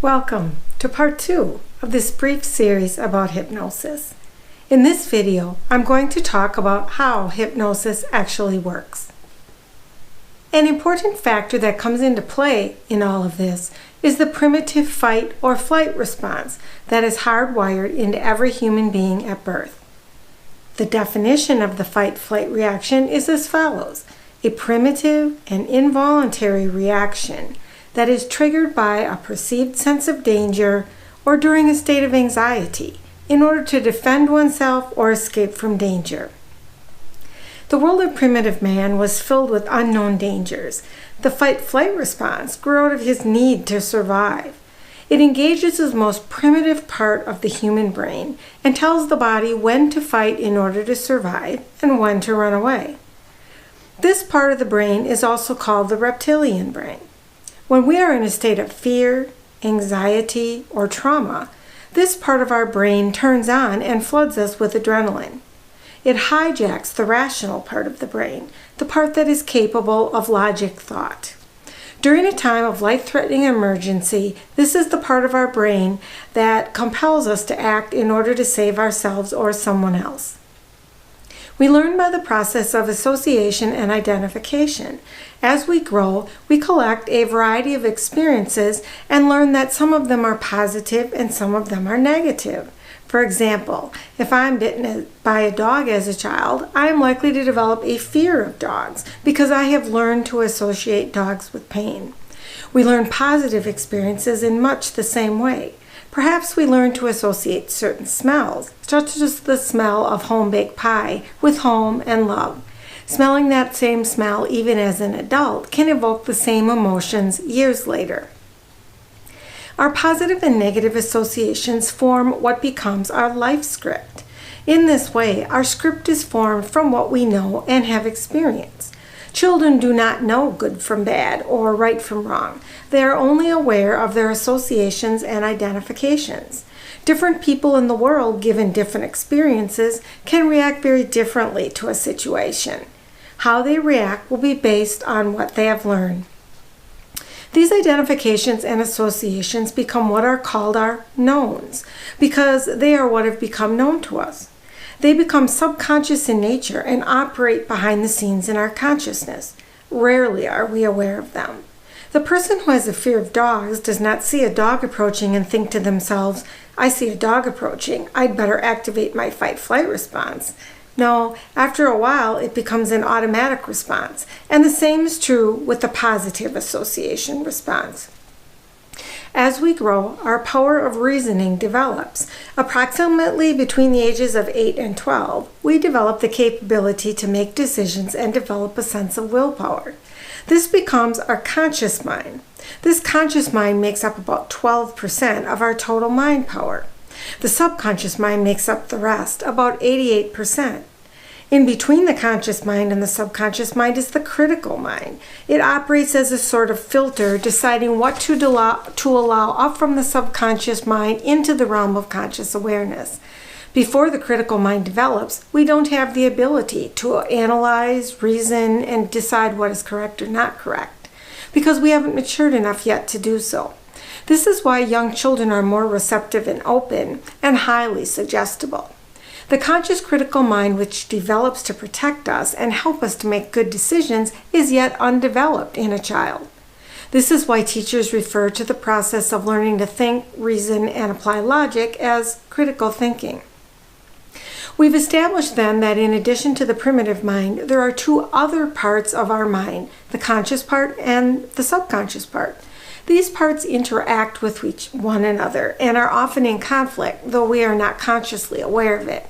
Welcome to part 2 of this brief series about hypnosis. In this video, I'm going to talk about how hypnosis actually works. An important factor that comes into play in all of this is the primitive fight or flight response that is hardwired into every human being at birth. The definition of the fight-flight reaction is as follows: a primitive and involuntary reaction that is triggered by a perceived sense of danger or during a state of anxiety in order to defend oneself or escape from danger. The world of primitive man was filled with unknown dangers. The fight-flight response grew out of his need to survive. It engages the most primitive part of the human brain and tells the body when to fight in order to survive and when to run away. This part of the brain is also called the reptilian brain. When we are in a state of fear, anxiety, or trauma, this part of our brain turns on and floods us with adrenaline. It hijacks the rational part of the brain, the part that is capable of logic thought. During a time of life-threatening emergency, this is the part of our brain that compels us to act in order to save ourselves or someone else. We learn by the process of association and identification. As we grow, we collect a variety of experiences and learn that some of them are positive and some of them are negative. For example, if I'm bitten by a dog as a child, I am likely to develop a fear of dogs because I have learned to associate dogs with pain. We learn positive experiences in much the same way. Perhaps we learn to associate certain smells, such as the smell of home-baked pie, with home and love. Smelling that same smell, even as an adult, can evoke the same emotions years later. Our positive and negative associations form what becomes our life script. In this way, our script is formed from what we know and have experienced. Children do not know good from bad or right from wrong. They are only aware of their associations and identifications. Different people in the world, given different experiences, can react very differently to a situation. How they react will be based on what they have learned. These identifications and associations become what are called our knowns, because they are what have become known to us. They become subconscious in nature and operate behind the scenes in our consciousness. Rarely are we aware of them. The person who has a fear of dogs does not see a dog approaching and think to themselves, "I see a dog approaching, I'd better activate my fight-flight response." No, after a while it becomes an automatic response, and the same is true with the positive association response. As we grow, our power of reasoning develops. Approximately between the ages of 8 and 12, we develop the capability to make decisions and develop a sense of willpower. This becomes our conscious mind. This conscious mind makes up about 12% of our total mind power. The subconscious mind makes up the rest, about 88%. In between the conscious mind and the subconscious mind is the critical mind. It operates as a sort of filter, deciding what to allow up from the subconscious mind into the realm of conscious awareness. Before the critical mind develops, we don't have the ability to analyze, reason, and decide what is correct or not correct, because we haven't matured enough yet to do so. This is why young children are more receptive and open and highly suggestible. The conscious critical mind, which develops to protect us and help us to make good decisions, is yet undeveloped in a child. This is why teachers refer to the process of learning to think, reason, and apply logic as critical thinking. We've established then that in addition to the primitive mind, there are two other parts of our mind, the conscious part and the subconscious part. These parts interact with one another and are often in conflict, though we are not consciously aware of it.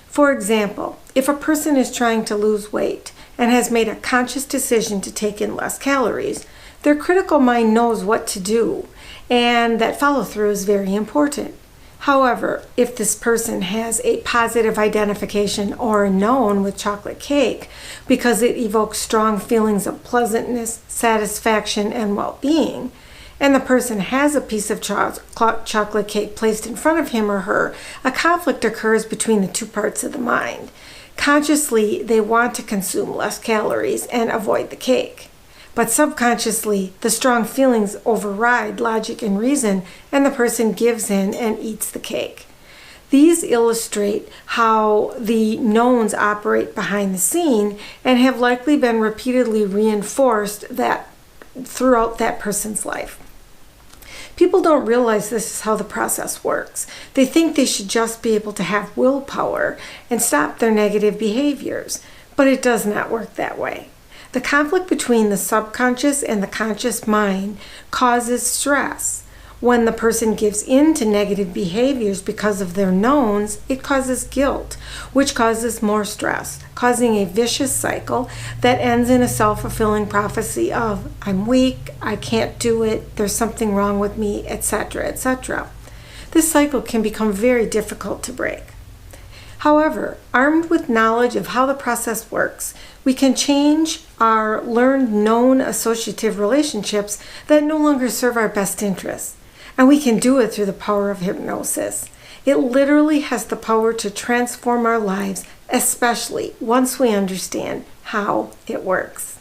For example, if a person is trying to lose weight and has made a conscious decision to take in less calories, their critical mind knows what to do, and that follow-through is very important. However, if this person has a positive identification or a known with chocolate cake because it evokes strong feelings of pleasantness, satisfaction, and well-being, and the person has a piece of chocolate cake placed in front of him or her, a conflict occurs between the two parts of the mind. Consciously, they want to consume less calories and avoid the cake. But subconsciously, the strong feelings override logic and reason, and the person gives in and eats the cake. These illustrate how the knowns operate behind the scene and have likely been repeatedly reinforced throughout that person's life. People don't realize this is how the process works. They think they should just be able to have willpower and stop their negative behaviors, but it does not work that way. The conflict between the subconscious and the conscious mind causes stress. When the person gives in to negative behaviors because of their knowns, it causes guilt, which causes more stress, causing a vicious cycle that ends in a self-fulfilling prophecy of, I'm weak, I can't do it, there's something wrong with me, etc., etc. This cycle can become very difficult to break. However, armed with knowledge of how the process works, we can change our learned known associative relationships that no longer serve our best interests. And we can do it through the power of hypnosis. It literally has the power to transform our lives, especially once we understand how it works.